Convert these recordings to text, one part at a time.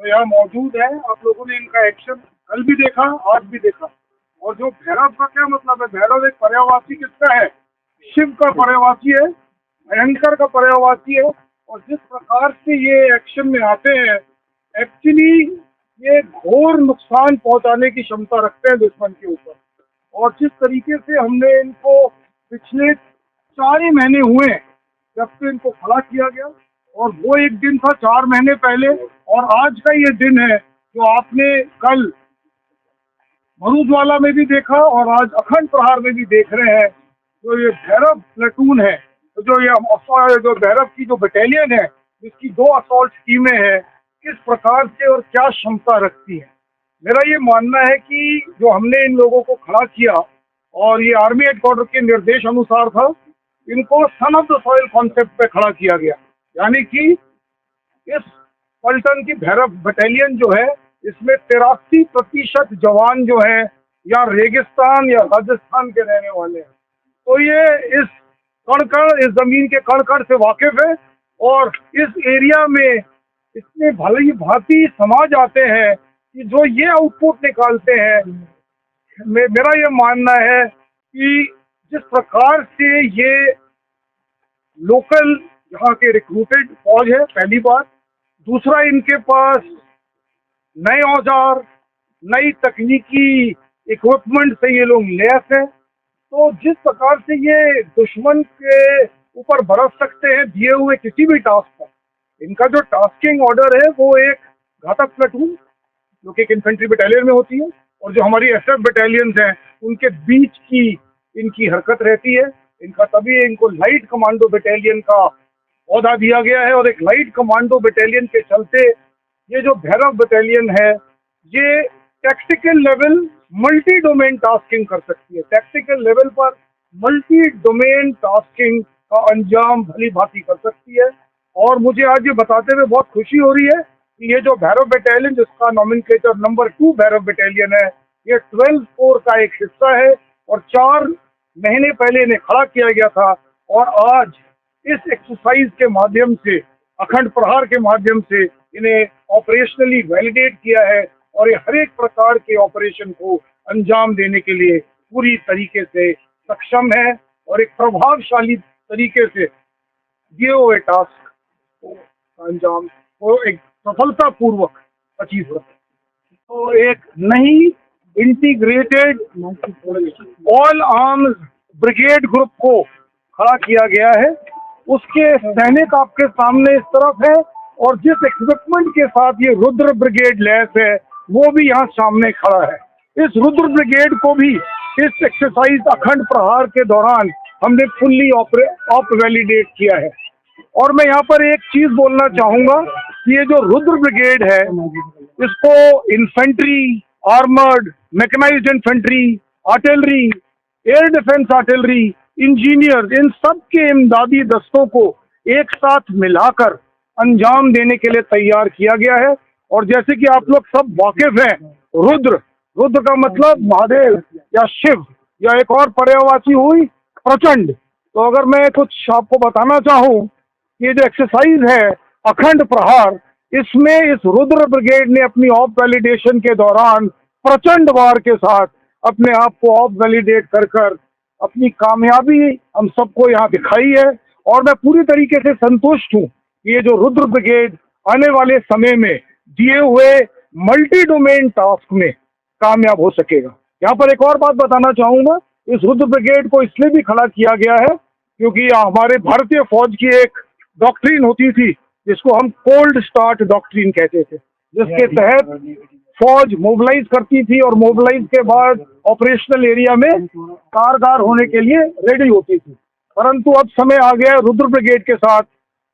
यहाँ मौजूद है। आप लोगों ने इनका एक्शन कल भी देखा, आज भी देखा। और जो भैरव का क्या मतलब है, भैरव एक पर्यायवाची किसका है? शिव का पर्यायवाची है, भयंकर का पर्यायवाची है। और जिस प्रकार से ये एक्शन में आते हैं, एक्चुअली ये घोर नुकसान पहुंचाने की क्षमता रखते हैं दुश्मन के ऊपर। और जिस तरीके से हमने इनको पिछले 4 ही महीने हुए जब से इनको खड़ा किया गया, और वो एक दिन था 4 महीने पहले, और आज का ये दिन है जो आपने कल भरूचवाला में भी देखा और आज अखंड प्रहार में भी देख रहे हैं। जो ये भैरव प्लेटून है, तो जो भैरव की जो बटालियन है, जिसकी 2 असॉल्ट टीमें हैं, किस प्रकार से और क्या क्षमता रखती है। मेरा ये मानना है कि जो हमने इन लोगों को खड़ा किया, और ये आर्मी हेडक्वार्टर के निर्देश अनुसार था, इनको son of the soil concept पे खड़ा किया गया। यानी कि इस पलटन की भैरव बटालियन जो है, इसमें 83% जवान जो है या रेगिस्तान या राजस्थान के रहने वाले हैं। तो ये इस इस जमीन के कण से वाकिफ है, और इस एरिया में इतने भली भांति समाज आते हैं कि जो ये आउटपुट निकालते हैं, मेरा ये मानना है कि जिस प्रकार से ये लोकल यहाँ के रिक्रूटेड फौज है, पहली बात। दूसरा, इनके पास नए औजार, नई तकनीकी इक्विपमेंट से ये लोग लैस हैं। तो जिस प्रकार से ये दुश्मन के ऊपर बरस सकते हैं दिए हुए किसी भी टास्क पर, इनका जो टास्किंग ऑर्डर है वो एक घातक प्लेटून जो कि एक इन्फेंट्री बटालियन में होती है, और जो हमारी एसएफ बटालियंस हैं उनके बीच की इनकी हरकत रहती है। इनका तभी इनको लाइट कमांडो बटालियन का ओहदा दिया गया है, और एक लाइट कमांडो बटालियन के चलते ये जो भैरव बटालियन है, ये tactical level multi domain tasking कर सकती है। टैक्टिकल लेवल पर मल्टी डोमेन टास्किंग का अंजाम भली भांति कर सकती है। और मुझे आज ये बताते हुए बहुत खुशी हो रही है कि ये जो भैरव बटालियन, जिसका नॉमेनक्लेचर नंबर 2 भैरव बटालियन है, ये 12 कोर का एक हिस्सा है, और 4 महीने पहले इन्हें खड़ा किया गया था। और आज इस एक्सरसाइज के माध्यम से, अखंड प्रहार के माध्यम से इन्हें ऑपरेशनली वैलिडेट किया है, और ये हर एक प्रकार के ऑपरेशन को अंजाम देने के लिए पूरी तरीके से सक्षम है, और एक प्रभावशाली तरीके से दिए हुए टास्क को अंजाम को एक सफलतापूर्वक अचीव करते हैं। तो एक नई integrated all arms brigade group को खड़ा किया गया है। उसके सैनिक आपके सामने इस तरफ है, और जिस इक्विपमेंट के साथ ये रुद्र ब्रिगेड लैस है वो भी यहाँ सामने खड़ा है। इस रुद्र ब्रिगेड को भी इस एक्सरसाइज अखंड प्रहार के दौरान हमने फुल्ली ऑप वैलिडेट किया है। और मैं यहाँ पर एक चीज बोलना चाहूंगा कि ये जो रुद्र ब्रिगेड है, इसको infantry, armoured, mechanized infantry, artillery, air defence artillery, engineer, इन सब के इमदादी दस्तों को एक साथ मिलाकर अंजाम देने के लिए तैयार किया गया है। और जैसे कि आप लोग सब वाकिफ हैं, रुद्र का मतलब महादेव या शिव, या एक और पर्यायवाची हुई प्रचंड। तो अगर मैं कुछ आपको बताना चाहूँ, ये जो एक्सरसाइज है अखंड प्रहार, इसमें इस रुद्र ब्रिगेड ने अपनी ऑफ वैलिडेशन के दौरान प्रचंड वार के साथ अपने आप को ऑफ वैलिडेट कर अपनी कामयाबी हम सबको यहाँ दिखाई है। और मैं पूरी तरीके से संतुष्ट हूँ कि ये जो रुद्र ब्रिगेड आने वाले समय में दिए हुए मल्टी डोमेन टास्क में कामयाब हो सकेगा। यहाँ पर एक और बात बताना चाहूँगा, इस रुद्र ब्रिगेड को इसलिए भी खड़ा किया गया है क्योंकि हमारे भारतीय फौज की एक डॉक्ट्रिन होती थी जिसको हम कोल्ड स्टार्ट डॉक्ट्रिन कहते थे, जिसके तहत फौज मोबिलाइज करती थी और मोबिलाइज के बाद ऑपरेशनल एरिया में कारगर होने के लिए रेडी होती थी। परंतु अब समय आ गया रुद्र ब्रिगेड के साथ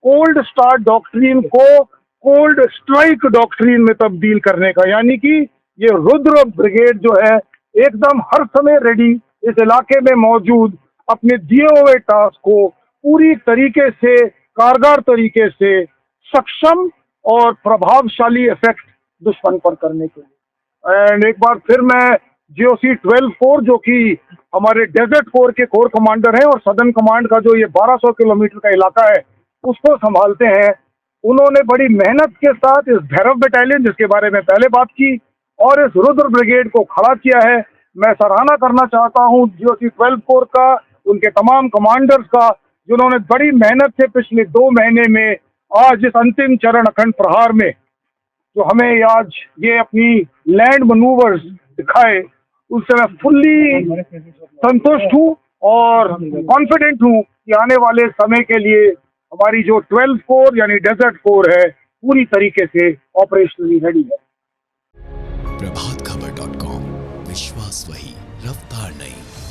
कोल्ड स्टार्ट डॉक्ट्रिन को कोल्ड स्ट्राइक डॉक्ट्रिन में तब्दील करने का। यानी कि ये रुद्र ब्रिगेड जो है एकदम हर समय रेडी, इस इलाके में मौजूद, अपने दिए हुए टास्क को पूरी तरीके से कारगर तरीके से सक्षम और प्रभावशाली इफेक्ट दुश्मन पर करने के लिए। एंड एक बार फिर मैं GOC 12 कोर, जो कि हमारे डेजर्ट कोर के कोर कमांडर हैं और सदर्न कमांड का जो ये 1200 किलोमीटर का इलाका है उसको संभालते हैं, उन्होंने बड़ी मेहनत के साथ इस भैरव बटालियन, जिसके बारे में पहले बात की, और इस रुद्र ब्रिगेड को खड़ा किया है। मैं सराहना करना चाहता हूं जीओसी 12 कोर का, उनके तमाम कमांडर्स का, जिन्होंने बड़ी मेहनत से पिछले 2 महीने में आज इस अंतिम चरण अखंड प्रहार में जो हमें आज ये अपनी लैंड मनूवर्स दिखाए, उससे मैं फुल्ली संतुष्ट हूँ और कॉन्फिडेंट हूँ कि आने वाले समय के लिए हमारी जो 12 कोर यानी डेजर्ट कोर है पूरी तरीके से ऑपरेशनली रेडी है। प्रभात खबर .com, विश्वास वही, रफ्तार नहीं।